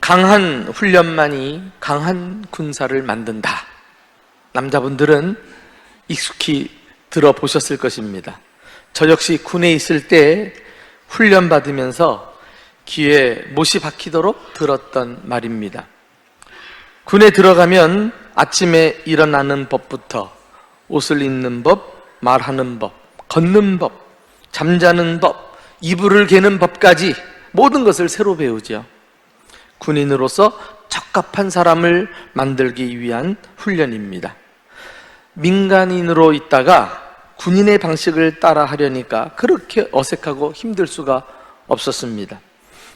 강한 훈련만이 강한 군사를 만든다. 남자분들은 익숙히 들어보셨을 것입니다. 저 역시 군에 있을 때 훈련받으면서 귀에 못이 박히도록 들었던 말입니다. 군에 들어가면 아침에 일어나는 법부터 옷을 입는 법, 말하는 법, 걷는 법, 잠자는 법, 이불을 개는 법까지 모든 것을 새로 배우죠. 군인으로서 적합한 사람을 만들기 위한 훈련입니다. 민간인으로 있다가 군인의 방식을 따라 하려니까 그렇게 어색하고 힘들 수가 없었습니다.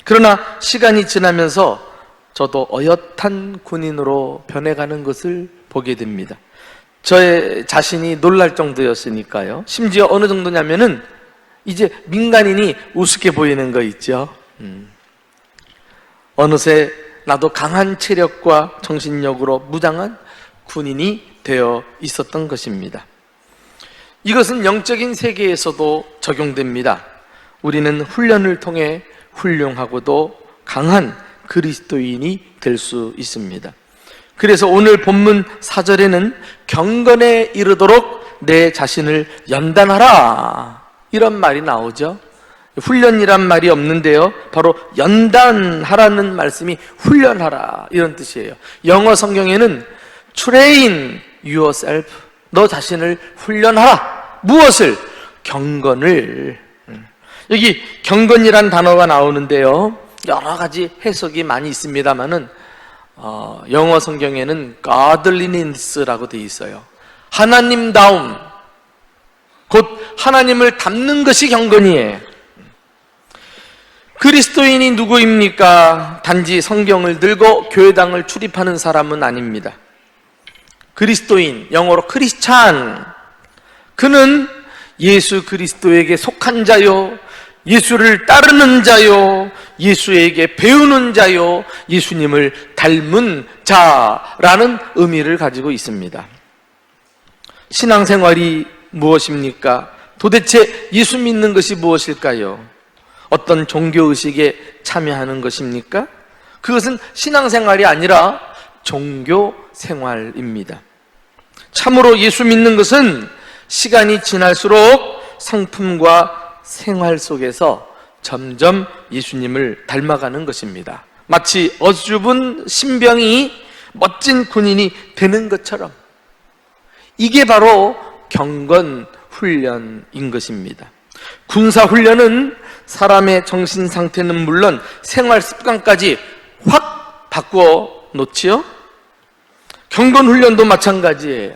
그러나 시간이 지나면서 저도 어엿한 군인으로 변해가는 것을 보게 됩니다. 저의 자신이 놀랄 정도였으니까요. 심지어 어느 정도냐면은 이제 민간인이 우습게 보이는 거 있죠. 어느새 나도 강한 체력과 정신력으로 무장한 군인이 되어 있었던 것입니다. 이것은 영적인 세계에서도 적용됩니다. 우리는 훈련을 통해 훌륭하고도 강한 그리스도인이 될 수 있습니다. 그래서 오늘 본문 4절에는 경건에 이르도록 내 자신을 연단하라, 이런 말이 나오죠. 훈련이란 말이 없는데요, 바로 연단하라는 말씀이 훈련하라, 이런 뜻이에요. 영어 성경에는 train yourself, 너 자신을 훈련하라. 무엇을? 경건을. 여기 경건이란 단어가 나오는데요, 여러 가지 해석이 많이 있습니다만은 영어 성경에는 godliness라고 되어 있어요. 하나님다움, 곧 하나님을 닮는 것이 경건이에요. 그리스도인이 누구입니까? 단지 성경을 들고 교회당을 출입하는 사람은 아닙니다. 그리스도인, 영어로 크리스찬, 그는 예수 그리스도에게 속한 자요, 예수를 따르는 자요, 예수에게 배우는 자요, 예수님을 닮은 자라는 의미를 가지고 있습니다. 신앙생활이 무엇입니까? 도대체 예수 믿는 것이 무엇일까요? 어떤 종교의식에 참여하는 것입니까? 그것은 신앙생활이 아니라 종교생활입니다. 참으로 예수 믿는 것은 시간이 지날수록 성품과 생활 속에서 점점 예수님을 닮아가는 것입니다. 마치 어줍은 신병이 멋진 군인이 되는 것처럼, 이게 바로 경건 훈련인 것입니다. 군사 훈련은 사람의 정신 상태는 물론 생활 습관까지 확 바꾸어 놓지요. 경건 훈련도 마찬가지예요.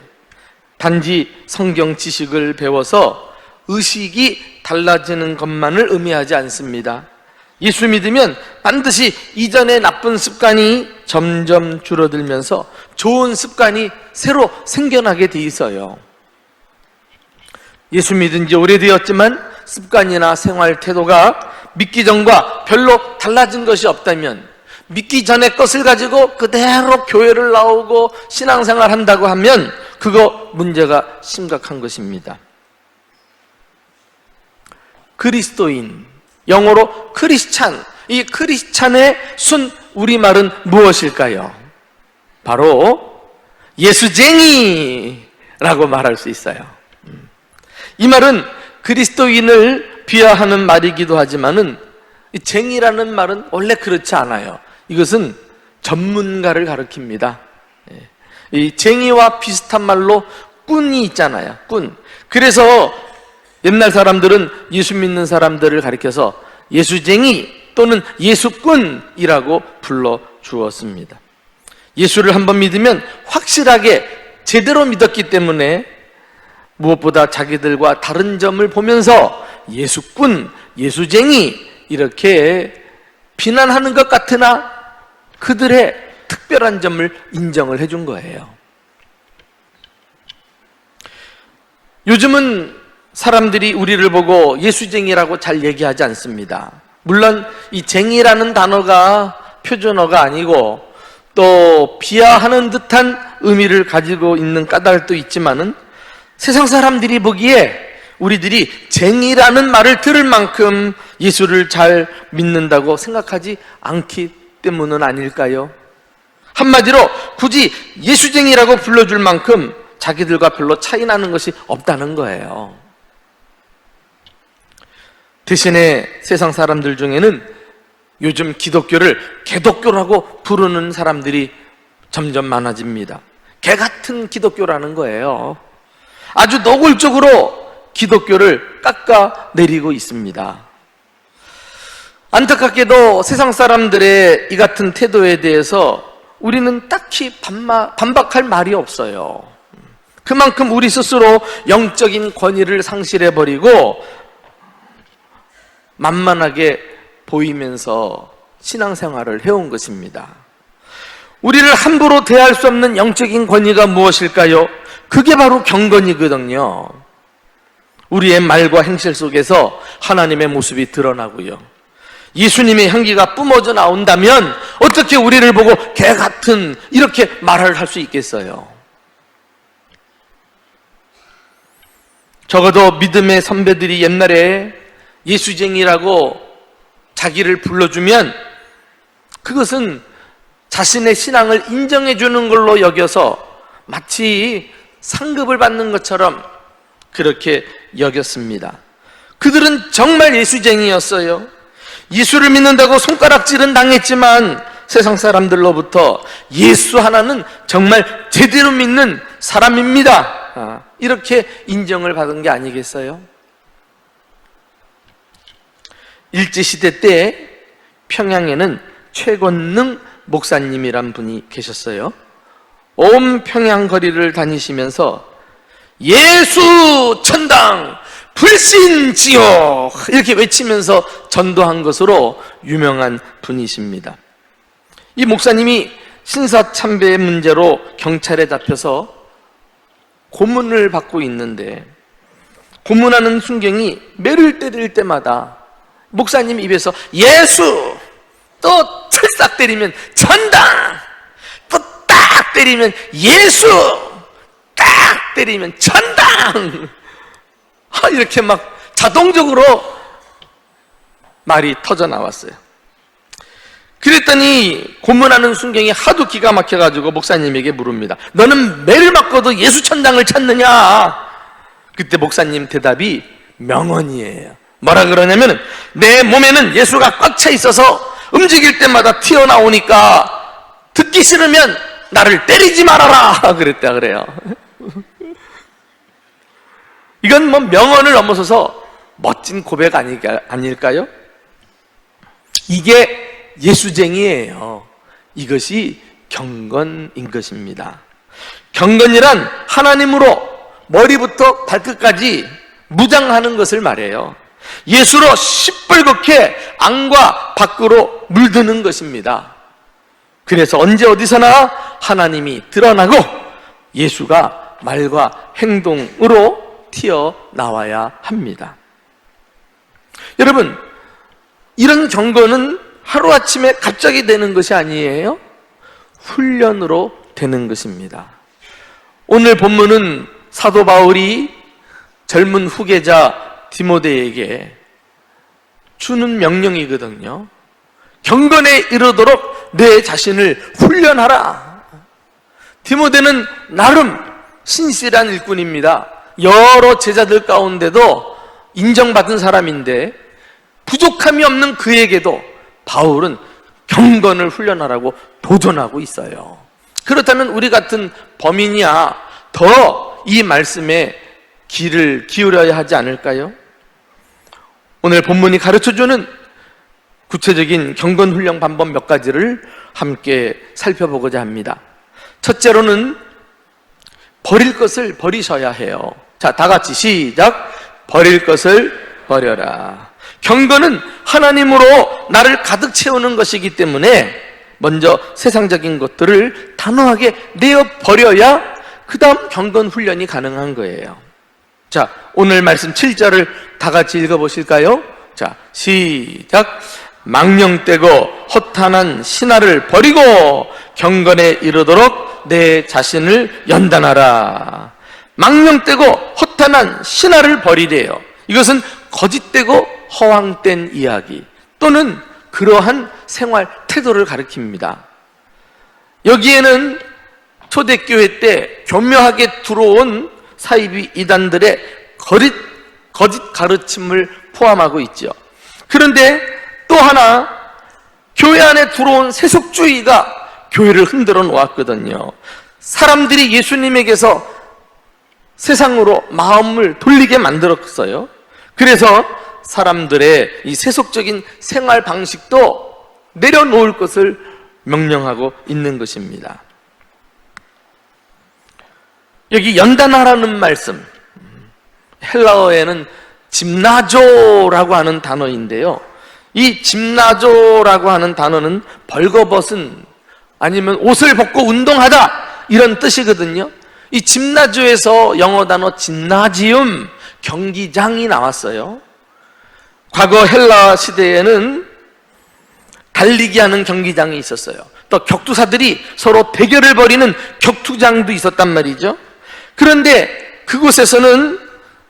단지 성경 지식을 배워서 의식이 달라지는 것만을 의미하지 않습니다. 예수 믿으면 반드시 이전의 나쁜 습관이 점점 줄어들면서 좋은 습관이 새로 생겨나게 돼 있어요. 예수 믿은 지 오래되었지만 습관이나 생활 태도가 믿기 전과 별로 달라진 것이 없다면, 믿기 전의 것을 가지고 그대로 교회를 나오고 신앙생활 한다고 하면 그거 문제가 심각한 것입니다. 그리스도인, 영어로 크리스찬, 이 크리스찬의 순 우리말은 무엇일까요? 바로 예수쟁이라고 말할 수 있어요. 이 말은 그리스도인을 비하하는 말이기도 하지만은 이 쟁이라는 말은 원래 그렇지 않아요. 이것은 전문가를 가리킵니다. 이 쟁이와 비슷한 말로 꾼이 있잖아요. 꾼. 그래서 옛날 사람들은 예수 믿는 사람들을 가리켜서 예수쟁이 또는 예수꾼이라고 불러 주었습니다. 예수를 한번 믿으면 확실하게 제대로 믿었기 때문에 무엇보다 자기들과 다른 점을 보면서 예수꾼, 예수쟁이 이렇게 비난하는 것 같으나 그들의 특별한 점을 인정을 해준 거예요. 요즘은 사람들이 우리를 보고 예수쟁이라고 잘 얘기하지 않습니다. 물론 이 쟁이라는 단어가 표준어가 아니고 또 비하하는 듯한 의미를 가지고 있는 까닭도 있지만은 세상 사람들이 보기에 우리들이 쟁이라는 말을 들을 만큼 예수를 잘 믿는다고 생각하지 않기 때문은 아닐까요? 한마디로 굳이 예수쟁이라고 불러줄 만큼 자기들과 별로 차이 나는 것이 없다는 거예요. 대신에 세상 사람들 중에는 요즘 기독교를 개독교라고 부르는 사람들이 점점 많아집니다. 개 같은 기독교라는 거예요. 아주 노골적으로 기독교를 깎아내리고 있습니다. 안타깝게도 세상 사람들의 이 같은 태도에 대해서 우리는 딱히 반박할 말이 없어요. 그만큼 우리 스스로 영적인 권위를 상실해버리고 만만하게 보이면서 신앙생활을 해온 것입니다. 우리를 함부로 대할 수 없는 영적인 권위가 무엇일까요? 그게 바로 경건이거든요. 우리의 말과 행실 속에서 하나님의 모습이 드러나고요. 예수님의 향기가 뿜어져 나온다면 어떻게 우리를 보고 개 같은 이렇게 말을 할 수 있겠어요? 적어도 믿음의 선배들이 옛날에 예수쟁이라고 자기를 불러주면 그것은 자신의 신앙을 인정해 주는 걸로 여겨서 마치 상급을 받는 것처럼 그렇게 여겼습니다. 그들은 정말 예수쟁이였어요. 예수를 믿는다고 손가락질은 당했지만 세상 사람들로부터 예수 하나는 정말 제대로 믿는 사람입니다, 이렇게 인정을 받은 게 아니겠어요? 일제시대 때 평양에는 최권능 목사님이란 분이 계셨어요. 온 평양 거리를 다니시면서 예수 천당 불신지요 이렇게 외치면서 전도한 것으로 유명한 분이십니다. 이 목사님이 신사참배 문제로 경찰에 잡혀서 고문을 받고 있는데 고문하는 순경이 매를 때릴 때마다 목사님 입에서 예수, 또 철싹 때리면 천당, 또 딱 때리면 예수, 딱 때리면 천당, 이렇게 막 자동적으로 말이 터져 나왔어요. 그랬더니 고문하는 순경이 하도 기가 막혀가지고 목사님에게 물습니다. 너는 매를 맞고도 예수 천당을 찾느냐? 그때 목사님 대답이 명언이에요. 뭐라 그러냐면 내 몸에는 예수가 꽉 차 있어서 움직일 때마다 튀어나오니까 듣기 싫으면 나를 때리지 말아라 그랬다 그래요. 이건 뭐 명언을 넘어서서 멋진 고백 아닐까요? 이게 예수쟁이에요. 이것이 경건인 것입니다. 경건이란 하나님으로 머리부터 발끝까지 무장하는 것을 말해요. 예수로 시뻘겋게 안과 밖으로 물드는 것입니다. 그래서 언제 어디서나 하나님이 드러나고 예수가 말과 행동으로 튀어나와야 합니다. 여러분, 이런 경건은 하루아침에 갑자기 되는 것이 아니에요. 훈련으로 되는 것입니다. 오늘 본문은 사도 바울이 젊은 후계자 디모데에게 주는 명령이거든요. 경건에 이르도록 내 자신을 훈련하라. 디모데는 나름 신실한 일꾼입니다. 여러 제자들 가운데도 인정받은 사람인데 부족함이 없는 그에게도 바울은 경건을 훈련하라고 도전하고 있어요. 그렇다면 우리 같은 범인이야 더 이 말씀에 귀를 기울여야 하지 않을까요? 오늘 본문이 가르쳐주는 구체적인 경건훈련 방법 몇 가지를 함께 살펴보고자 합니다. 첫째로는 버릴 것을 버리셔야 해요. 자, 다 같이 시작. 버릴 것을 버려라. 경건은 하나님으로 나를 가득 채우는 것이기 때문에 먼저 세상적인 것들을 단호하게 내어버려야 그 다음 경건 훈련이 가능한 거예요. 자, 오늘 말씀 7절을 다 같이 읽어보실까요? 자, 시작. 망령되고 허탄한 신화를 버리고 경건에 이르도록 내 자신을 연단하라. 망령되고 허탄한 신화를 버리래요. 이것은 거짓되고 허황된 이야기 또는 그러한 생활 태도를 가리킵니다. 여기에는 초대교회 때 교묘하게 들어온 사이비 이단들의 거짓 가르침을 포함하고 있죠. 그런데 또 하나, 교회 안에 들어온 세속주의가 교회를 흔들어 놓았거든요. 사람들이 예수님에게서 세상으로 마음을 돌리게 만들었어요. 그래서 사람들의 이 세속적인 생활 방식도 내려놓을 것을 명령하고 있는 것입니다. 여기 연단하라는 말씀, 헬라어에는 짐나조라고 하는 단어인데요. 이 짐나조라고 하는 단어는 벌거벗은, 아니면 옷을 벗고 운동하다, 이런 뜻이거든요. 이 짐나조에서 영어 단어 짐나지움, 경기장이 나왔어요. 과거 헬라 시대에는 달리기 하는 경기장이 있었어요. 또 격투사들이 서로 대결을 벌이는 격투장도 있었단 말이죠. 그런데 그곳에서는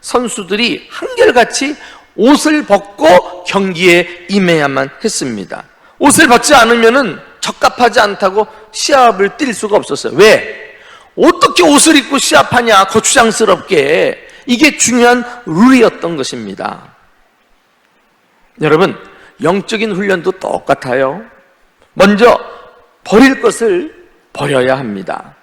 선수들이 한결같이 옷을 벗고 경기에 임해야만 했습니다. 옷을 벗지 않으면은 적합하지 않다고 시합을 뛸 수가 없었어요. 왜? 어떻게 옷을 입고 시합하냐, 거추장스럽게. 이게 중요한 룰이었던 것입니다. 여러분, 영적인 훈련도 똑같아요. 먼저 버릴 것을 버려야 합니다.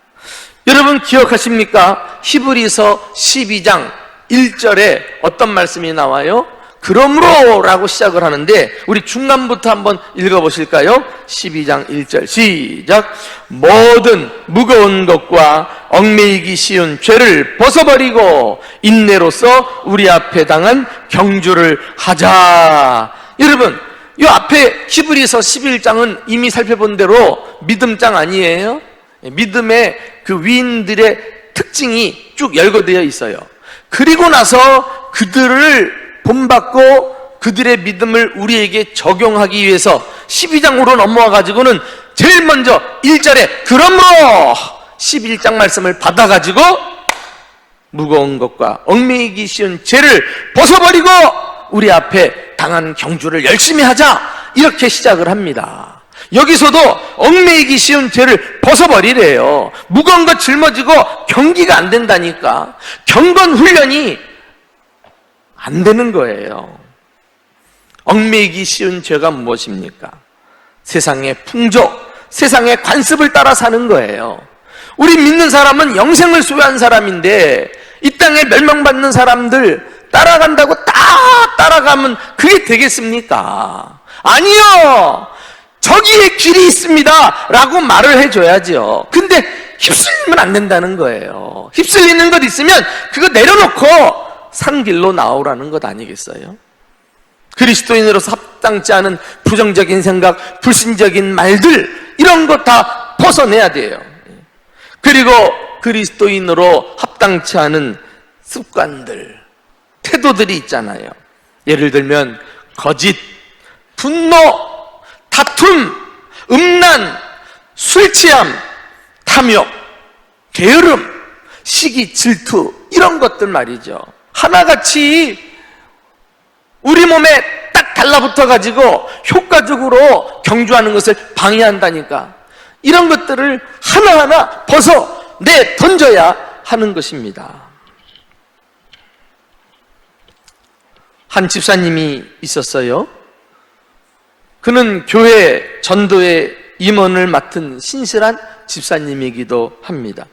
여러분 기억하십니까? 히브리서 12장 1절에 어떤 말씀이 나와요? 그러므로 라고 시작을 하는데, 우리 중간부터 한번 읽어보실까요? 12장 1절 시작. 모든 무거운 것과 얽매이기 쉬운 죄를 벗어버리고 인내로서 우리 앞에 당한 경주를 하자. 여러분, 이 앞에 히브리서 11장은 이미 살펴본 대로 믿음장 아니에요? 믿음의 그 위인들의 특징이 쭉 열거되어 있어요. 그리고 나서 그들을 본받고 그들의 믿음을 우리에게 적용하기 위해서 12장으로 넘어와 가지고는 제일 먼저 1절에 그러므로 11장 말씀을 받아 가지고 무거운 것과 얽매이기 쉬운 죄를 벗어버리고 우리 앞에 당한 경주를 열심히 하자, 이렇게 시작을 합니다. 여기서도 얽매이기 쉬운 죄를 벗어버리래요. 무거운 것 짊어지고 경기가 안 된다니까. 경건 훈련이 안 되는 거예요. 얽매이기 쉬운 죄가 무엇입니까? 세상의 풍조, 세상의 관습을 따라 사는 거예요. 우리 믿는 사람은 영생을 소유한 사람인데 이 땅에 멸망받는 사람들 따라간다고 다 따라가면 그게 되겠습니까? 아니요! 저기에 길이 있습니다 라고 말을 해줘야죠. 근데 휩쓸리면 안 된다는 거예요. 휩쓸리는 것 있으면 그거 내려놓고 산 길로 나오라는 것 아니겠어요? 그리스도인으로서 합당치 않은 부정적인 생각, 불신적인 말들, 이런 거 다 벗어내야 돼요. 그리고 그리스도인으로 합당치 않은 습관들, 태도들이 있잖아요. 예를 들면 거짓, 분노, 다툼, 음란, 술취함, 탐욕, 게으름, 시기, 질투, 이런 것들 말이죠. 하나같이 우리 몸에 딱 달라붙어 가지고 효과적으로 경주하는 것을 방해한다니까. 이런 것들을 하나하나 벗어내 던져야 하는 것입니다. 한 집사님이 있었어요. 그는 교회 전도의 임원을 맡은 신실한 집사님이기도 합니다.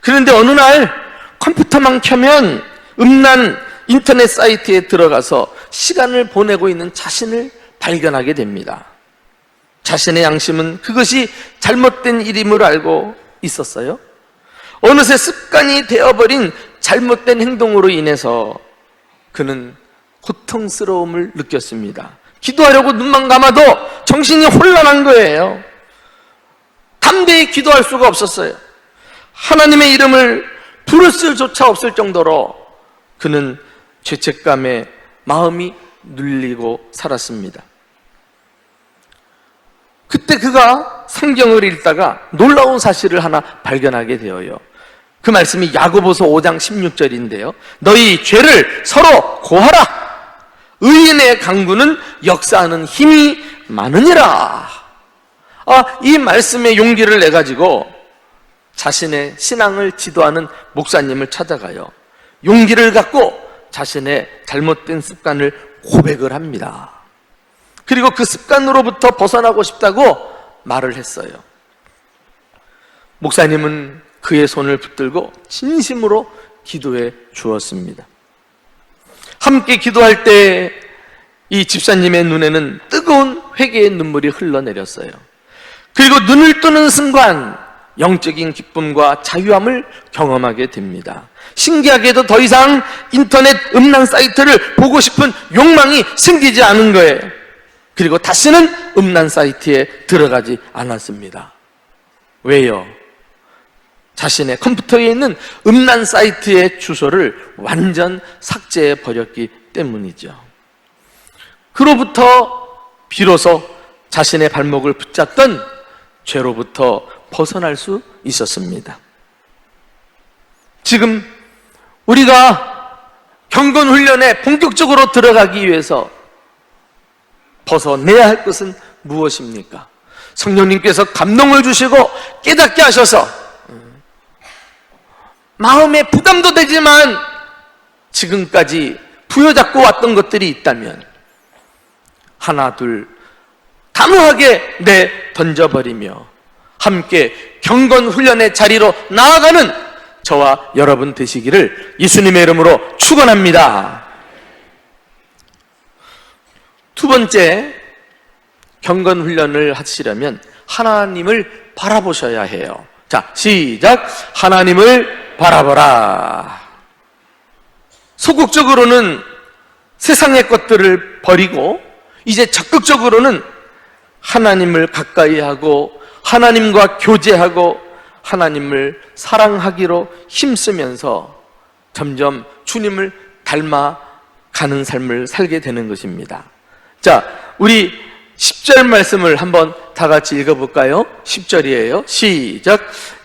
그런데 어느 날 컴퓨터만 켜면 음란 인터넷 사이트에 들어가서 시간을 보내고 있는 자신을 발견하게 됩니다. 자신의 양심은 그것이 잘못된 일임을 알고 있었어요. 어느새 습관이 되어버린 잘못된 행동으로 인해서 그는 고통스러움을 느꼈습니다. 기도하려고 눈만 감아도 정신이 혼란한 거예요. 담대히 기도할 수가 없었어요. 하나님의 이름을 부를 수조차 없을 정도로 그는 죄책감에 마음이 눌리고 살았습니다. 그때 그가 성경을 읽다가 놀라운 사실을 하나 발견하게 되어요. 그 말씀이 야고보서 5장 16절인데요. 너희 죄를 서로 고하라. 의인의 강구는 역사하는 힘이 많으니라. 이 말씀에 용기를 내가지고 자신의 신앙을 지도하는 목사님을 찾아가요. 용기를 갖고 자신의 잘못된 습관을 고백을 합니다. 그리고 그 습관으로부터 벗어나고 싶다고 말을 했어요. 목사님은 그의 손을 붙들고 진심으로 기도해 주었습니다. 함께 기도할 때 이 집사님의 눈에는 뜨거운 회개의 눈물이 흘러내렸어요. 그리고 눈을 뜨는 순간 영적인 기쁨과 자유함을 경험하게 됩니다. 신기하게도 더 이상 인터넷 음란 사이트를 보고 싶은 욕망이 생기지 않은 거예요. 그리고 다시는 음란 사이트에 들어가지 않았습니다. 왜요? 자신의 컴퓨터에 있는 음란 사이트의 주소를 완전 삭제해 버렸기 때문이죠. 그로부터 비로소 자신의 발목을 붙잡던 죄로부터 벗어날 수 있었습니다. 지금 우리가 경건훈련에 본격적으로 들어가기 위해서 벗어내야 할 것은 무엇입니까? 성령님께서 감동을 주시고 깨닫게 하셔서 마음에 부담도 되지만 지금까지 부여잡고 왔던 것들이 있다면 하나 둘 단호하게 던져버리며 함께 경건훈련의 자리로 나아가는 저와 여러분 되시기를 예수님의 이름으로 축원합니다. 두 번째, 경건훈련을 하시려면 하나님을 바라보셔야 해요. 자, 시작. 하나님을 바라보라. 소극적으로는 세상의 것들을 버리고 이제 적극적으로는 하나님을 가까이 하고 하나님과 교제하고 하나님을 사랑하기로 힘쓰면서 점점 주님을 닮아가는 삶을 살게 되는 것입니다. 자, 우리 10절 말씀을 한번 다 같이 읽어볼까요? 10절이에요. 시작.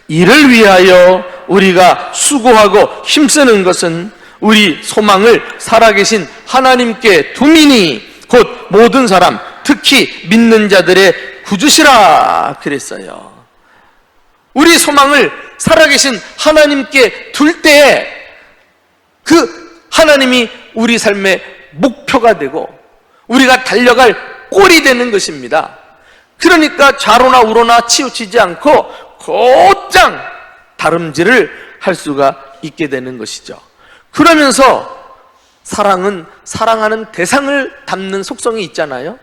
이를 위하여 우리가 수고하고 힘쓰는 것은 우리 소망을 살아계신 하나님께 두미니 곧 모든 사람, 특히 믿는 자들의 구주시라 그랬어요. 우리 소망을 살아계신 하나님께 둘 때에 그 하나님이 우리 삶의 목표가 되고 우리가 달려갈 꼴이 되는 것입니다. 그러니까 좌로나 우로나 치우치지 않고 곧장 다름질을 할 수가 있게 되는 것이죠. 그러면서 사랑은 사랑하는 대상을 담는 속성이 있잖아요.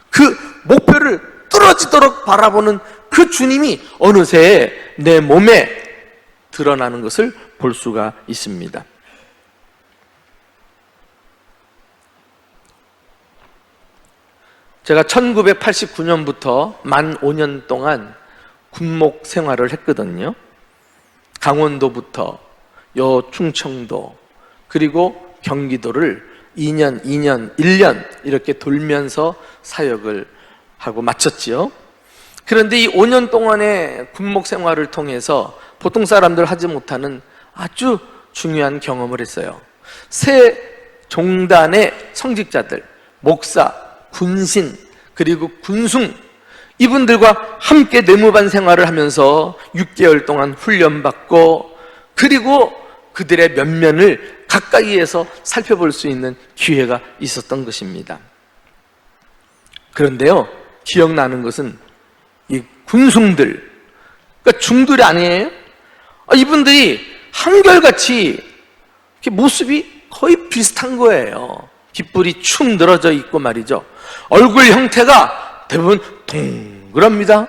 그 목표를 뚫어지도록 바라보는 그 주님이 어느새 내 몸에 드러나는 것을 볼 수가 있습니다. 제가 1989년부터 만 5년 동안 군목 생활을 했거든요. 강원도부터 충청도 그리고 경기도를 2년, 1년 이렇게 돌면서 사역을 하고 마쳤지요. 그런데 이 5년 동안의 군목 생활을 통해서 보통 사람들 하지 못하는 아주 중요한 경험을 했어요. 새 종단의 성직자들, 목사, 군신, 그리고 군숭, 이분들과 함께 내무반 생활을 하면서 6개월 동안 훈련받고 그리고 그들의 면면을 가까이에서 살펴볼 수 있는 기회가 있었던 것입니다. 그런데요, 기억나는 것은 이 군숭들, 그러니까 중들이 아니에요. 이분들이 한결같이 모습이 거의 비슷한 거예요. 귓불이 축 늘어져 있고 말이죠. 얼굴 형태가 대부분 동그랍니다.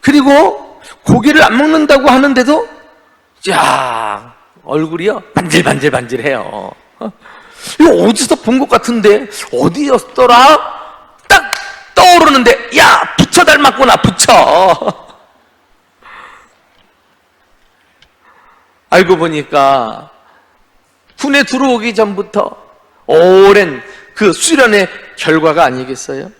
그리고 고기를 안 먹는다고 하는데도 야, 얼굴이요 반질반질해요. 이거 어디서 본 것 같은데 어디였더라? 딱 떠오르는데 야, 부처 닮았구나, 부처. 알고 보니까 군에 들어오기 전부터 오랜 그 수련의 결과가 아니겠어요?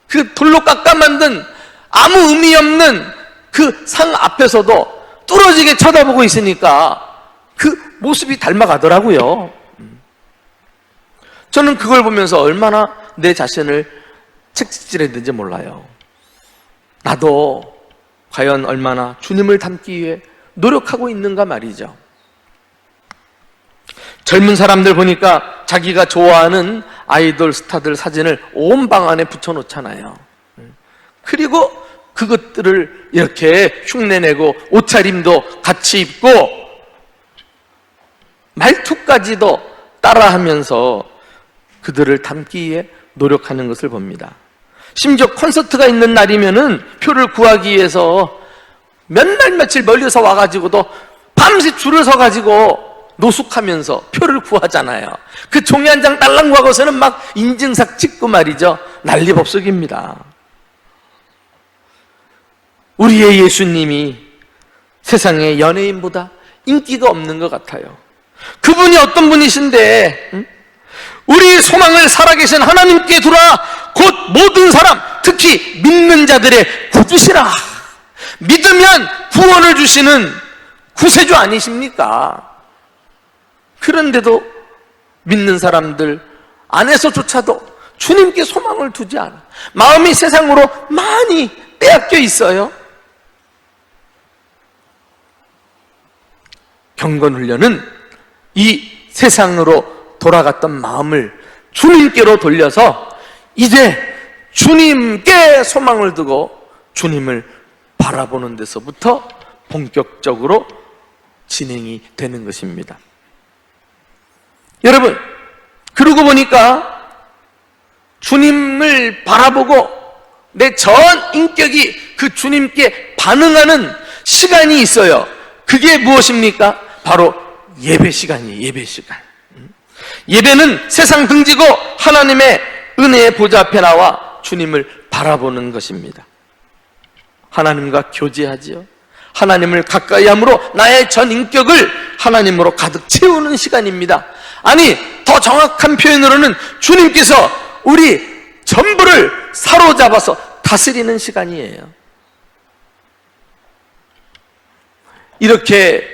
그 돌로 깎아 만든 아무 의미 없는 그 상 앞에서도 뚫어지게 쳐다보고 있으니까 그 모습이 닮아가더라고요. 저는 그걸 보면서 얼마나 내 자신을 책찍질했는지 몰라요. 나도 과연 얼마나 주님을 닮기 위해 노력하고 있는가 말이죠. 젊은 사람들 보니까 자기가 좋아하는 아이돌 스타들 사진을 온 방 안에 붙여놓잖아요. 그리고 그것들을 이렇게 흉내내고 옷차림도 같이 입고 말투까지도 따라하면서 그들을 닮기 위해 노력하는 것을 봅니다. 심지어 콘서트가 있는 날이면은 표를 구하기 위해서 몇 날 며칠 멀리서 와가지고도 밤새 줄을 서가지고 노숙하면서 표를 구하잖아요. 그 종이 한 장 딸랑 구하고서는 막 인증샷 찍고 말이죠. 난리법석입니다. 우리의 예수님이 세상의 연예인보다 인기가 없는 것 같아요. 그분이 어떤 분이신데 우리 소망을 살아계신 하나님께 두라. 곧 모든 사람, 특히 믿는 자들의 구주시라. 믿으면 구원을 주시는 구세주 아니십니까? 그런데도 믿는 사람들 안에서조차도 주님께 소망을 두지 않아. 마음이 세상으로 많이 빼앗겨 있어요. 경건훈련은 이 세상으로 돌아갔던 마음을 주님께로 돌려서 이제 주님께 소망을 두고 주님을 바라보는 데서부터 본격적으로 진행이 되는 것입니다. 여러분, 그러고 보니까 주님을 바라보고 내 전 인격이 그 주님께 반응하는 시간이 있어요. 그게 무엇입니까? 바로 예배 시간이에요. 예배 시간. 예배는 세상 등지고 하나님의 은혜의 보좌 앞에 나와 주님을 바라보는 것입니다. 하나님과 교제하지요. 하나님을 가까이 함으로 나의 전 인격을 하나님으로 가득 채우는 시간입니다. 아니, 더 정확한 표현으로는 주님께서 우리 전부를 사로잡아서 다스리는 시간이에요. 이렇게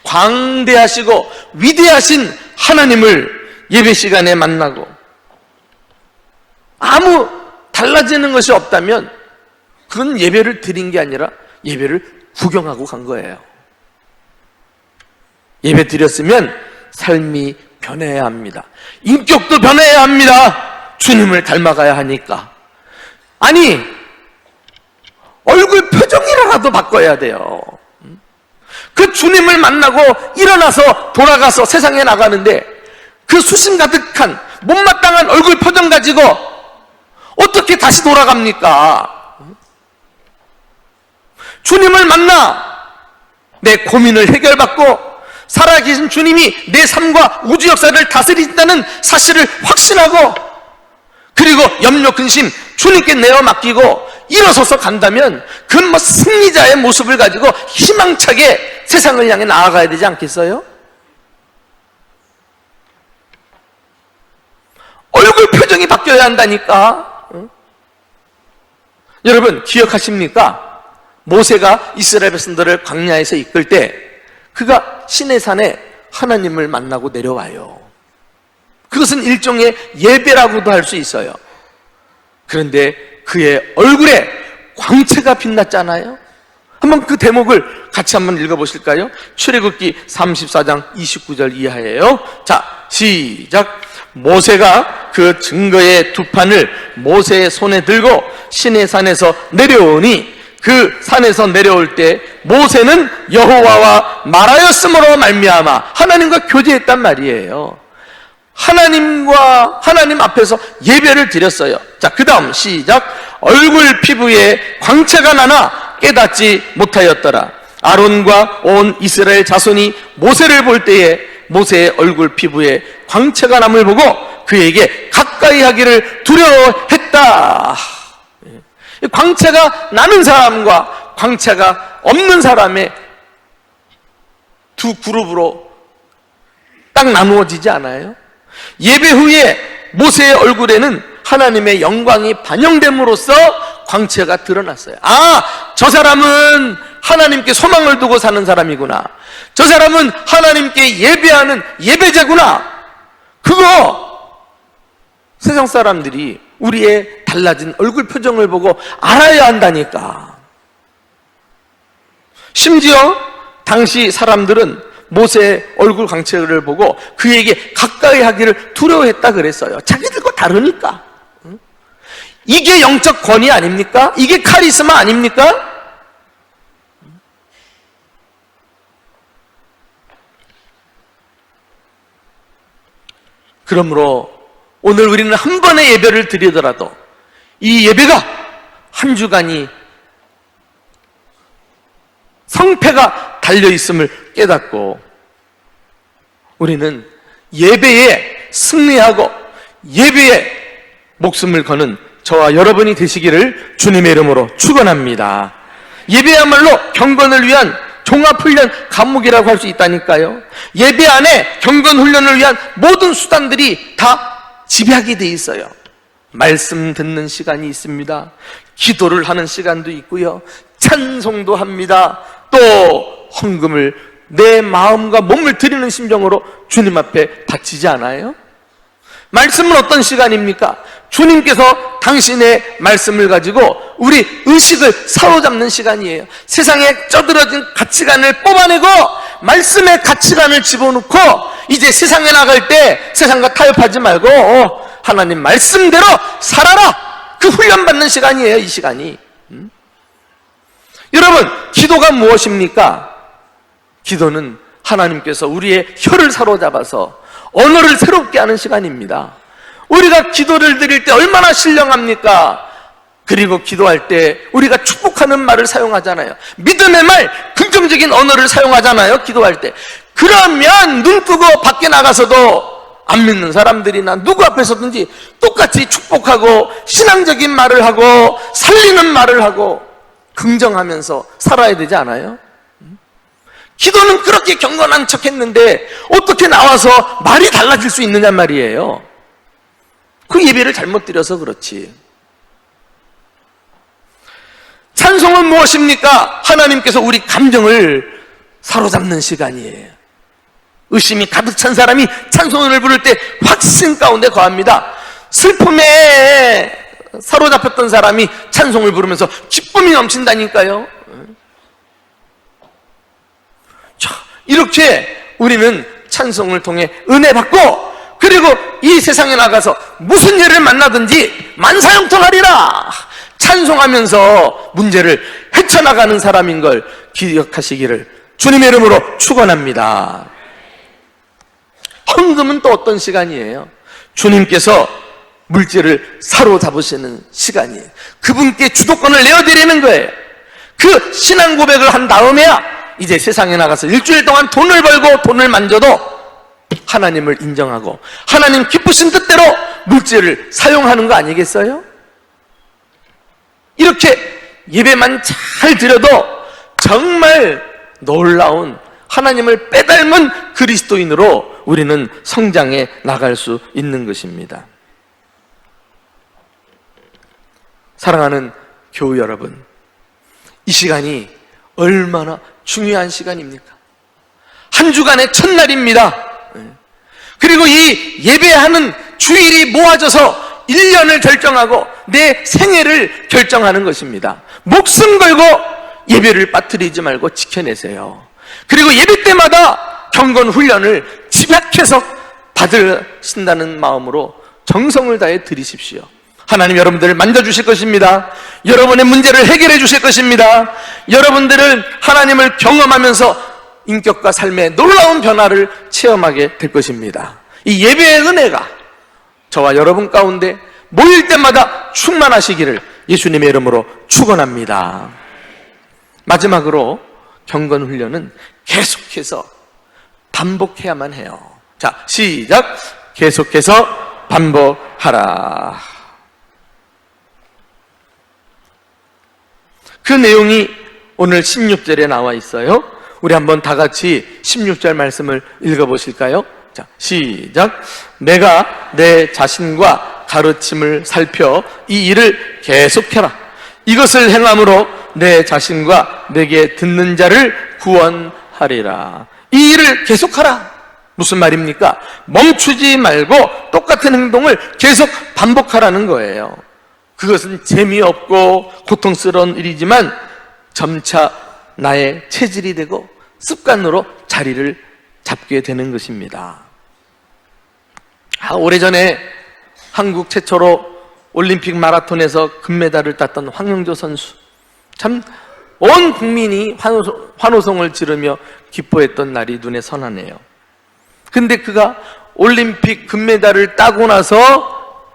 광대하시고 위대하신 하나님을 예배 시간에 만나고 아무 달라지는 것이 없다면 그건 예배를 드린 게 아니라 예배를 구경하고 간 거예요. 예배 드렸으면 삶이 변해야 합니다. 인격도 변해야 합니다. 주님을 닮아가야 하니까. 아니, 얼굴 표정이라도 바꿔야 돼요. 그 주님을 만나고 일어나서 돌아가서 세상에 나가는데 그 수심 가득한 못마땅한 얼굴 표정 가지고 어떻게 다시 돌아갑니까? 주님을 만나 내 고민을 해결받고 살아계신 주님이 내 삶과 우주 역사를 다스린다는 사실을 확신하고 그리고 염려 근심 주님께 내어 맡기고 일어서서 간다면 그건 뭐 승리자의 모습을 가지고 희망차게 세상을 향해 나아가야 되지 않겠어요? 얼굴 표정이 바뀌어야 한다니까. 여러분 기억하십니까? 모세가 이스라엘 백성들을 광야에서 이끌 때 그가 시내산에 하나님을 만나고 내려와요. 그것은 일종의 예배라고도 할 수 있어요. 그런데 그의 얼굴에 광채가 빛났잖아요. 한번 그 대목을 같이 한번 읽어보실까요? 출애굽기 34장 29절 이하예요. 자, 시작. 모세가 그 증거의 두 판을 모세의 손에 들고 시내산에서 내려오니 그 산에서 내려올 때 모세는 여호와와 말하였으므로 말미암아 하나님과 교제했단 말이에요. 하나님 앞에서 예배를 드렸어요. 자, 그 다음 시작. 얼굴 피부에 광채가 나나 깨닫지 못하였더라. 아론과 온 이스라엘 자손이 모세를 볼 때에 모세의 얼굴 피부에 광채가 남을 보고 그에게 가까이 하기를 두려워했다. 광채가 나는 사람과 광채가 없는 사람의 두 그룹으로 딱 나누어지지 않아요? 예배 후에 모세의 얼굴에는 하나님의 영광이 반영됨으로써 광채가 드러났어요. 아, 저 사람은 하나님께 소망을 두고 사는 사람이구나. 저 사람은 하나님께 예배하는 예배자구나. 그거 세상 사람들이 우리의 달라진 얼굴 표정을 보고 알아야 한다니까. 심지어 당시 사람들은 모세의 얼굴 광채를 보고 그에게 가까이 하기를 두려워했다 그랬어요. 자기들과 다르니까. 이게 영적 권위 아닙니까? 이게 카리스마 아닙니까? 그러므로 오늘 우리는 한 번의 예배를 드리더라도 이 예배가 한 주간이 성패가 달려있음을 깨닫고 우리는 예배에 승리하고 예배에 목숨을 거는 저와 여러분이 되시기를 주님의 이름으로 축원합니다. 예배야말로 경건을 위한 종합훈련 과목이라고 할 수 있다니까요. 예배 안에 경건훈련을 위한 모든 수단들이 다 집약이 돼 있어요. 말씀 듣는 시간이 있습니다. 기도를 하는 시간도 있고요. 찬송도 합니다. 또 헌금을 내 마음과 몸을 드리는 심정으로 주님 앞에 바치지 않아요? 말씀은 어떤 시간입니까? 주님께서 당신의 말씀을 가지고 우리 의식을 사로잡는 시간이에요. 세상에 쩌들어진 가치관을 뽑아내고 말씀의 가치관을 집어넣고 이제 세상에 나갈 때 세상과 타협하지 말고 하나님 말씀대로 살아라! 그 훈련받는 시간이에요, 이 시간이. 여러분, 기도가 무엇입니까? 기도는 하나님께서 우리의 혀를 사로잡아서 언어를 새롭게 하는 시간입니다. 우리가 기도를 드릴 때 얼마나 신령합니까? 그리고 기도할 때 우리가 축복하는 말을 사용하잖아요. 믿음의 말, 긍정적인 언어를 사용하잖아요, 기도할 때. 그러면 눈 뜨고 밖에 나가서도 안 믿는 사람들이나 누구 앞에서든지 똑같이 축복하고 신앙적인 말을 하고 살리는 말을 하고 긍정하면서 살아야 되지 않아요? 기도는 그렇게 경건한 척 했는데 어떻게 나와서 말이 달라질 수 있느냐 말이에요. 그 예배를 잘못 드려서 그렇지. 찬송은 무엇입니까? 하나님께서 우리 감정을 사로잡는 시간이에요. 의심이 가득 찬 사람이 찬송을 부를 때 확신 가운데 거합니다. 슬픔에 사로잡혔던 사람이 찬송을 부르면서 기쁨이 넘친다니까요. 자, 이렇게 우리는 찬송을 통해 은혜 받고 그리고 이 세상에 나가서 무슨 일을 만나든지 만사형통하리라 찬송하면서 문제를 헤쳐나가는 사람인 걸 기억하시기를 주님의 이름으로 축원합니다. 헌금은 또 어떤 시간이에요? 주님께서 물질을 사로잡으시는 시간이에요. 그분께 주도권을 내어드리는 거예요. 그 신앙 고백을 한 다음에야 이제 세상에 나가서 일주일 동안 돈을 벌고 돈을 만져도 하나님을 인정하고 하나님 기쁘신 뜻대로 물질을 사용하는 거 아니겠어요? 이렇게 예배만 잘 드려도 정말 놀라운 하나님을 빼닮은 그리스도인으로 우리는 성장해 나갈 수 있는 것입니다. 사랑하는 교우 여러분, 이 시간이 얼마나 중요한 시간입니까? 한 주간의 첫날입니다. 그리고 이 예배하는 주일이 모아져서 1년을 결정하고 내 생애를 결정하는 것입니다. 목숨 걸고 예배를 빠뜨리지 말고 지켜내세요. 그리고 예배 때마다 경건 훈련을 집약해서 받으신다는 마음으로 정성을 다해 드리십시오. 하나님 여러분들을 만져주실 것입니다. 여러분의 문제를 해결해 주실 것입니다. 여러분들은 하나님을 경험하면서 인격과 삶의 놀라운 변화를 체험하게 될 것입니다. 이 예배의 은혜가 저와 여러분 가운데 모일 때마다 충만하시기를 예수님의 이름으로 축원합니다. 마지막으로 경건훈련은 계속해서 반복해야만 해요. 자, 시작. 계속해서 반복하라. 그 내용이 오늘 16절에 나와 있어요. 우리 한번 다 같이 16절 말씀을 읽어보실까요? 자, 시작. 내가 내 자신과 가르침을 살펴 이 일을 계속해라. 이것을 행함으로 내 자신과 내게 듣는 자를 구원하리라. 이 일을 계속하라. 무슨 말입니까? 멈추지 말고 똑같은 행동을 계속 반복하라는 거예요. 그것은 재미없고 고통스러운 일이지만 점차 나의 체질이 되고 습관으로 자리를 잡게 되는 것입니다. 오래전에 한국 최초로 올림픽 마라톤에서 금메달을 땄던 황영조 선수, 참 온 국민이 환호성을 지르며 기뻐했던 날이 눈에 선하네요. 근데 그가 올림픽 금메달을 따고 나서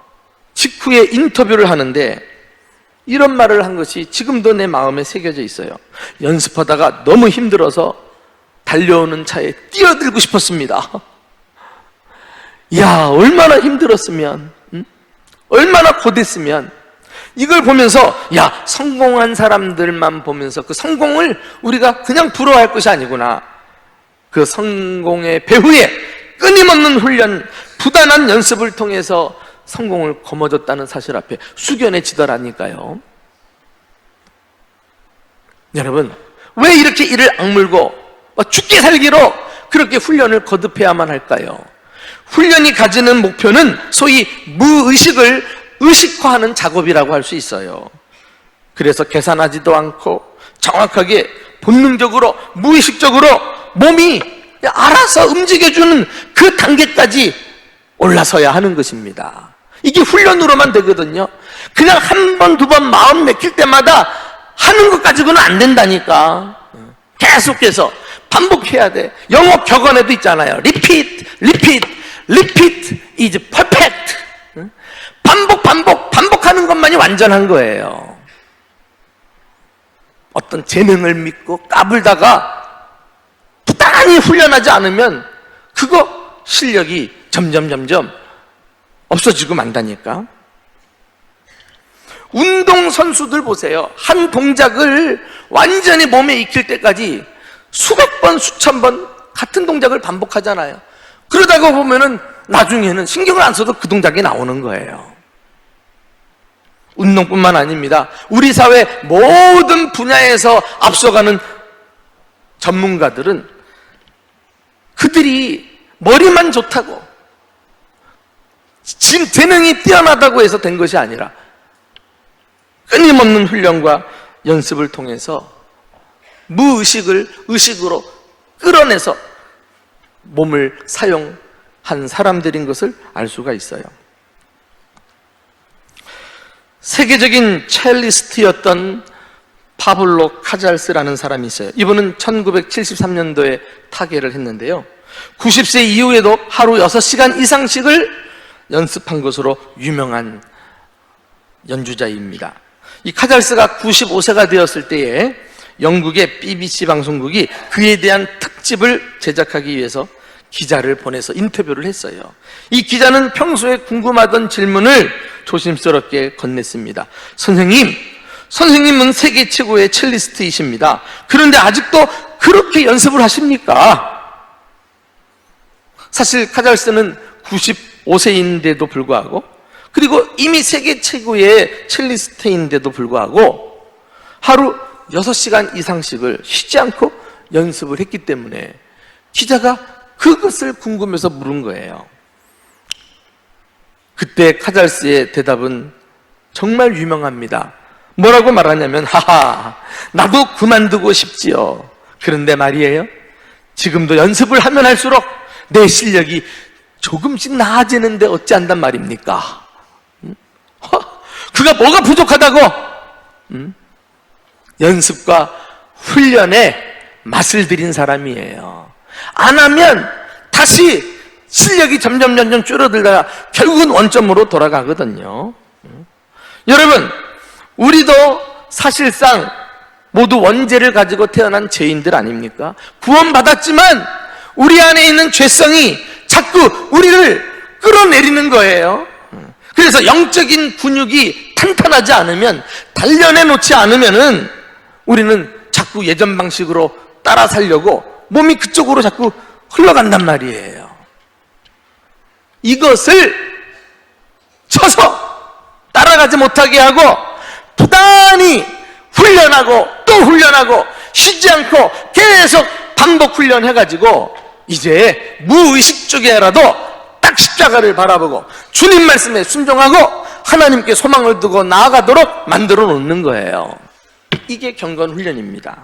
직후에 인터뷰를 하는데 이런 말을 한 것이 지금도 내 마음에 새겨져 있어요. 연습하다가 너무 힘들어서 달려오는 차에 뛰어들고 싶었습니다. 야, 얼마나 힘들었으면, 얼마나 고됐으면. 이걸 보면서 야, 성공한 사람들만 보면서 그 성공을 우리가 그냥 부러워할 것이 아니구나. 그 성공의 배후에 끊임없는 훈련, 부단한 연습을 통해서 성공을 거머쥐었다는 사실 앞에 숙연해지더라니까요. 여러분, 왜 이렇게 이를 악물고 죽기 살기로 그렇게 훈련을 거듭해야만 할까요? 훈련이 가지는 목표는 소위 무의식을 의식화하는 작업이라고 할 수 있어요. 그래서 계산하지도 않고 정확하게 본능적으로 무의식적으로 몸이 알아서 움직여주는 그 단계까지 올라서야 하는 것입니다. 이게 훈련으로만 되거든요. 그냥 한 번, 두 번 마음 맥힐 때마다 하는 것 가지고는 안 된다니까. 계속해서 반복해야 돼. 영어 격언에도 있잖아요. Repeat, repeat, repeat is perfect. 반복하는 것만이 완전한 거예요. 어떤 재능을 믿고 까불다가 부단히 훈련하지 않으면 그거 실력이 점점 없어지고 만다니까. 운동선수들 보세요. 한 동작을 완전히 몸에 익힐 때까지 수백 번, 수천 번 같은 동작을 반복하잖아요. 그러다가 보면은 나중에는 신경을 안 써도 그 동작이 나오는 거예요. 운동뿐만 아닙니다. 우리 사회 모든 분야에서 앞서가는 전문가들은 그들이 머리만 좋다고 재능이 뛰어나다고 해서 된 것이 아니라 끊임없는 훈련과 연습을 통해서 무의식을 의식으로 끌어내서 몸을 사용한 사람들인 것을 알 수가 있어요. 세계적인 첼리스트였던 파블로 카잘스라는 사람이 있어요. 이분은 1973년도에 타계를 했는데요. 90세 이후에도 하루 6시간 이상씩을 연습한 것으로 유명한 연주자입니다. 이 카잘스가 95세가 되었을 때에 영국의 BBC 방송국이 그에 대한 특집을 제작하기 위해서 기자를 보내서 인터뷰를 했어요. 이 기자는 평소에 궁금하던 질문을 조심스럽게 건넸습니다. 선생님은 세계 최고의 첼리스트이십니다. 그런데 아직도 그렇게 연습을 하십니까? 사실 카잘스는 95세인데도 불구하고, 그리고 이미 세계 최고의 첼리스트인데도 불구하고 하루 6시간 이상씩을 쉬지 않고 연습을 했기 때문에 기자가 그것을 궁금해서 물은 거예요. 그때 카잘스의 대답은 정말 유명합니다. 뭐라고 말하냐면, 하하, 나도 그만두고 싶지요. 그런데 말이에요, 지금도 연습을 하면 할수록 내 실력이 조금씩 나아지는데 어찌한단 말입니까? 그가 뭐가 부족하다고? 연습과 훈련에 맛을 들인 사람이에요. 안 하면 다시 실력이 점점 줄어들다가 결국은 원점으로 돌아가거든요. 여러분, 우리도 사실상 모두 원죄를 가지고 태어난 죄인들 아닙니까? 구원받았지만 우리 안에 있는 죄성이 자꾸 우리를 끌어내리는 거예요. 그래서 영적인 근육이 탄탄하지 않으면, 단련해 놓지 않으면은 우리는 자꾸 예전 방식으로 따라 살려고 몸이 그쪽으로 자꾸 흘러간단 말이에요. 이것을 쳐서 따라가지 못하게 하고 부단히 훈련하고 또 훈련하고 쉬지 않고 계속 반복 훈련해가지고 이제 무의식 쪽에라도 딱 십자가를 바라보고 주님 말씀에 순종하고 하나님께 소망을 두고 나아가도록 만들어 놓는 거예요. 이게 경건 훈련입니다.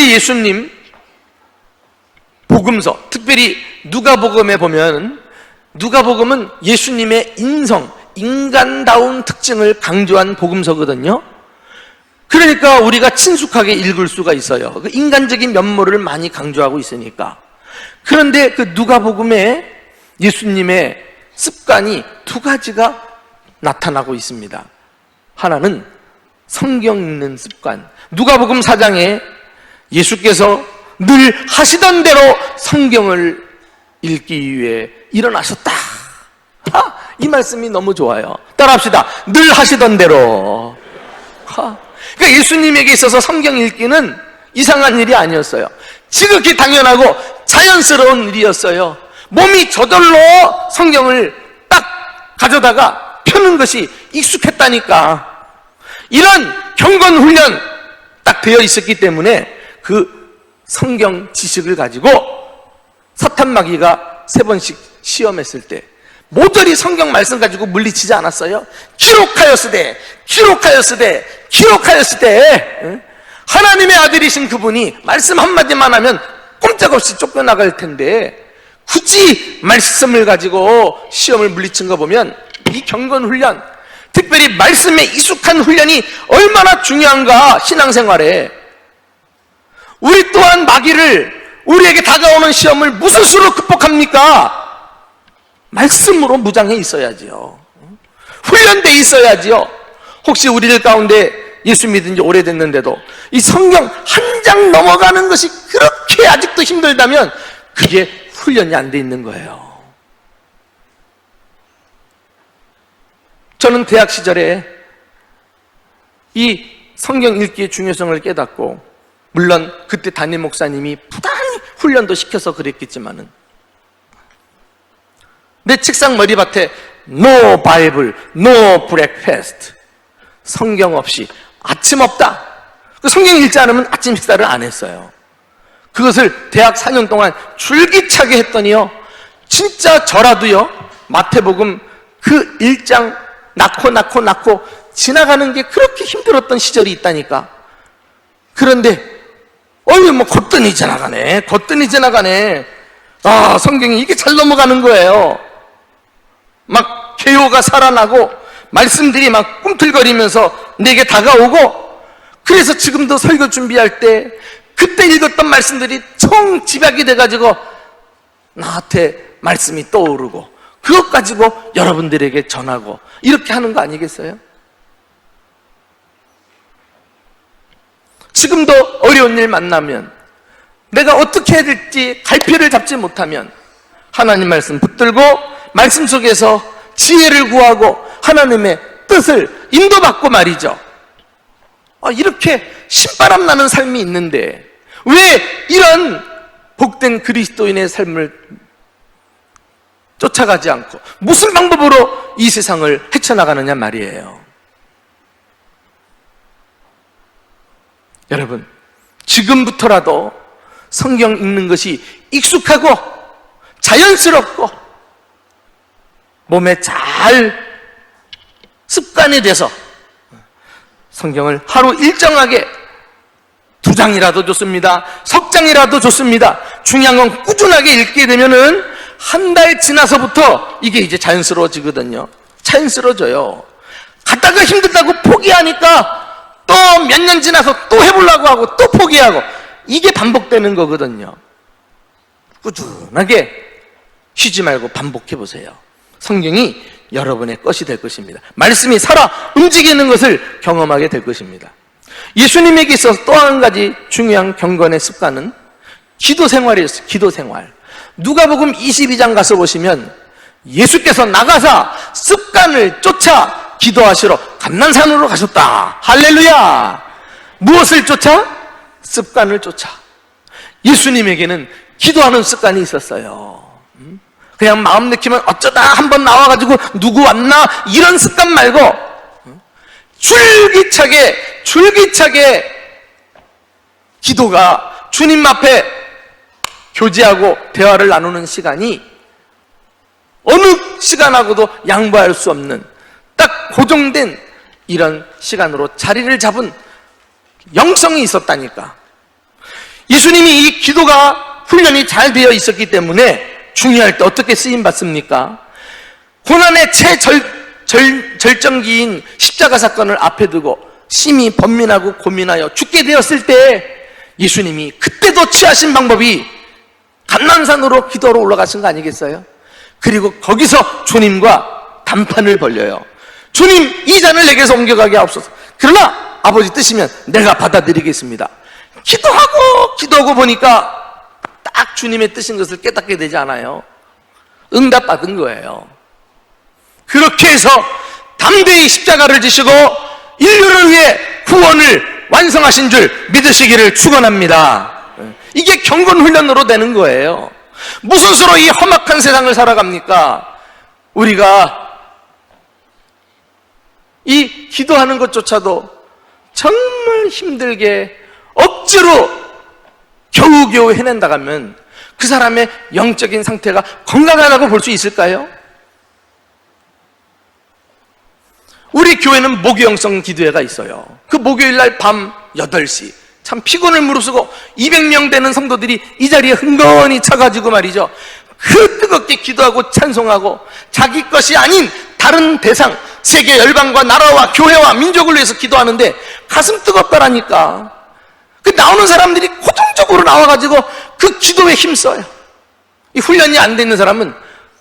우리 예수님 복음서, 특별히 누가복음에 보면 누가복음은 예수님의 인간다운 특징을 강조한 복음서거든요. 그러니까 우리가 친숙하게 읽을 수가 있어요. 그 인간적인 면모를 많이 강조하고 있으니까. 그런데 그 누가복음에 예수님의 습관이 두 가지가 나타나고 있습니다. 하나는 성경 읽는 습관. 누가복음 4장에 예수께서 늘 하시던 대로 성경을 읽기 위해 일어나셨다. 이 말씀이 너무 좋아요. 따라합시다. 늘 하시던 대로. 그러니까 예수님에게 있어서 성경 읽기는 이상한 일이 아니었어요. 지극히 당연하고 자연스러운 일이었어요. 몸이 저절로 성경을 딱 가져다가 펴는 것이 익숙했다니까. 이런 경건 훈련 딱 되어 있었기 때문에 그 성경 지식을 가지고 사탄 마귀가 3번씩 시험했을 때 모조리 성경 말씀 가지고 물리치지 않았어요? 기록하였으되 하나님의 아들이신 그분이 말씀 한마디만 하면 꼼짝없이 쫓겨나갈 텐데 굳이 말씀을 가지고 시험을 물리친 거 보면 이 경건 훈련, 특별히 말씀에 익숙한 훈련이 얼마나 중요한가. 신앙생활에 우리 또한 마귀를, 우리에게 다가오는 시험을 무슨 수로 극복합니까? 말씀으로 무장해 있어야지요. 훈련돼 있어야지요. 혹시 우리들 가운데 예수 믿은 지 오래됐는데도 이 성경 한 장 넘어가는 것이 그렇게 아직도 힘들다면 그게 훈련이 안 돼 있는 거예요. 저는 대학 시절에 이 성경 읽기의 중요성을 깨닫고, 물론 그때 담임 목사님이 부단히 훈련도 시켜서 그랬겠지만은, 내 책상 머리밭에 No Bible, No Breakfast, 성경 없이 아침 없다. 성경 읽지 않으면 아침 식사를 안 했어요. 그것을 대학 4년 동안 줄기차게 했더니요, 진짜 저라도요 마태복음 그 1장 낳고 지나가는 게 그렇게 힘들었던 시절이 있다니까. 그런데 뭐 거뜬히 지나가네. 성경이 이게 잘 넘어가는 거예요. 막 개요가 살아나고 말씀들이 막 꿈틀거리면서 내게 다가오고, 그래서 지금도 설교 준비할 때 그때 읽었던 말씀들이 총 집약이 돼가지고 나한테 말씀이 떠오르고 그것 가지고 여러분들에게 전하고 이렇게 하는 거 아니겠어요? 지금도 어려운 일 만나면 내가 어떻게 해야 될지 갈피를 잡지 못하면 하나님 말씀 붙들고 말씀 속에서 지혜를 구하고 하나님의 뜻을 인도받고 말이죠. 이렇게 신바람 나는 삶이 있는데 왜 이런 복된 그리스도인의 삶을 쫓아가지 않고 무슨 방법으로 이 세상을 헤쳐나가느냐 말이에요. 여러분, 지금부터라도 성경 읽는 것이 익숙하고 자연스럽고 몸에 잘 습관이 돼서 성경을 하루 일정하게 2장이라도 좋습니다. 석 장이라도 좋습니다. 중요한 건 꾸준하게 읽게 되면은 한 달 지나서부터 이게 이제 자연스러워지거든요. 자연스러워져요. 갔다가 힘들다고 포기하니까 또 몇 년 지나서 또 해보려고 하고 또 포기하고, 이게 반복되는 거거든요. 꾸준하게 쉬지 말고 반복해 보세요. 성경이 여러분의 것이 될 것입니다. 말씀이 살아 움직이는 것을 경험하게 될 것입니다. 예수님에게 있어서 또 한 가지 중요한 경건의 습관은 기도 생활이었어요. 기도 생활. 누가복음 22장 가서 보시면 예수께서 나가사 습관을 쫓아 기도하시러 감난산으로 가셨다. 할렐루야. 무엇을 쫓아? 습관을 쫓아. 예수님에게는 기도하는 습관이 있었어요. 그냥 마음 내키면 어쩌다 한번 나와가지고 누구 왔나 이런 습관 말고 줄기차게 기도가 주님 앞에 교제하고 대화를 나누는 시간이 어느 시간하고도 양보할 수 없는 딱 고정된 이런 시간으로 자리를 잡은 영성이 있었다니까. 예수님이 이 기도가 훈련이 잘 되어 있었기 때문에 중요할 때 어떻게 쓰임 받습니까? 고난의 절정기인 십자가 사건을 앞에 두고 심히 번민하고 고민하여 죽게 되었을 때 예수님이 그때도 취하신 방법이 감람산으로 기도로 올라가신 거 아니겠어요? 그리고 거기서 주님과 단판을 벌려요. 주님, 이 잔을 내게서 옮겨가게 하옵소서. 그러나 아버지 뜻이면 내가 받아들이겠습니다. 기도하고 보니까 딱 주님의 뜻인 것을 깨닫게 되지 않아요? 응답받은 거예요. 그렇게 해서 담대히 십자가를 지시고 인류를 위해 구원을 완성하신 줄 믿으시기를 축원합니다. 이게 경건 훈련으로 되는 거예요. 무슨 수로 이 험악한 세상을 살아갑니까? 우리가 이 기도하는 것조차도 정말 힘들게 억지로 겨우겨우 해낸다 하면 그 사람의 영적인 상태가 건강하다고 볼 수 있을까요? 우리 교회는 목요일성 기도회가 있어요. 그 목요일날 밤 8시 참 피곤을 무릅쓰고 200명 되는 성도들이 이 자리에 흥건히 차가지고 말이죠, 그 뜨겁게 기도하고 찬송하고 자기 것이 아닌 다른 대상, 세계 열방과 나라와 교회와 민족을 위해서 기도하는데 가슴 뜨겁다라니까. 그 나오는 사람들이 고정적으로 나와가지고 그 기도에 힘써요. 이 훈련이 안 돼 있는 사람은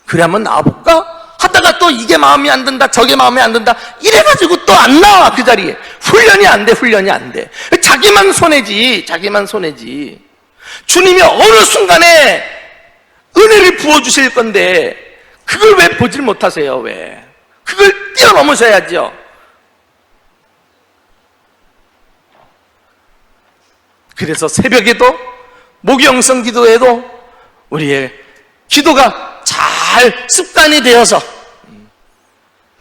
그래 한번 나와볼까? 하다가 또 이게 마음이 안 든다, 저게 마음에 안 든다, 이래가지고 또 안 나와. 그 자리에 훈련이 안 돼. 자기만 손해지. 주님이 어느 순간에 은혜를 부어주실 건데 그걸 왜 보질 못하세요? 왜? 그걸 뛰어넘으셔야죠. 그래서 새벽에도 목요일성 기도에도 우리의 기도가 잘 습관이 되어서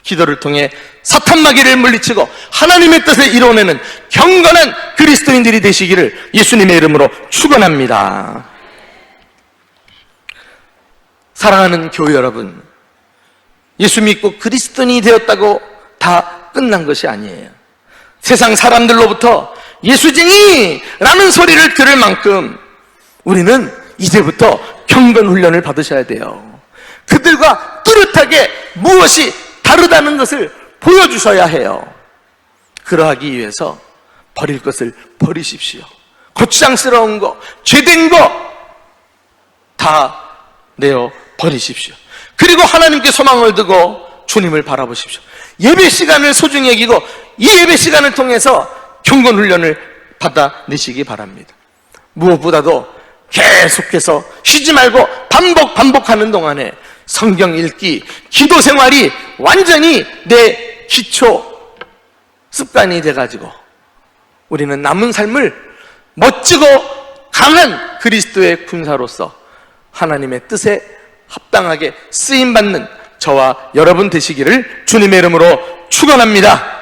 기도를 통해 사탄 마귀를 물리치고 하나님의 뜻을 이뤄내는 경건한 그리스도인들이 되시기를 예수님의 이름으로 축원합니다. 사랑하는 교회 여러분, 예수 믿고 그리스도인이 되었다고 다 끝난 것이 아니에요. 세상 사람들로부터 예수쟁이라는 소리를 들을 만큼 우리는 이제부터 경건 훈련을 받으셔야 돼요. 그들과 뚜렷하게 무엇이 다르다는 것을 보여주셔야 해요. 그러하기 위해서 버릴 것을 버리십시오. 거추장스러운 거, 죄된 거 다 내어 버리십시오. 그리고 하나님께 소망을 두고 주님을 바라보십시오. 예배 시간을 소중히 여기고 이 예배 시간을 통해서 경건 훈련을 받아내시기 바랍니다. 무엇보다도 계속해서 쉬지 말고 반복하는 동안에 성경 읽기, 기도 생활이 완전히 내 기초 습관이 돼가지고 우리는 남은 삶을 멋지고 강한 그리스도의 군사로서 하나님의 뜻에 합당하게 쓰임받는 저와 여러분 되시기를 주님의 이름으로 축원합니다.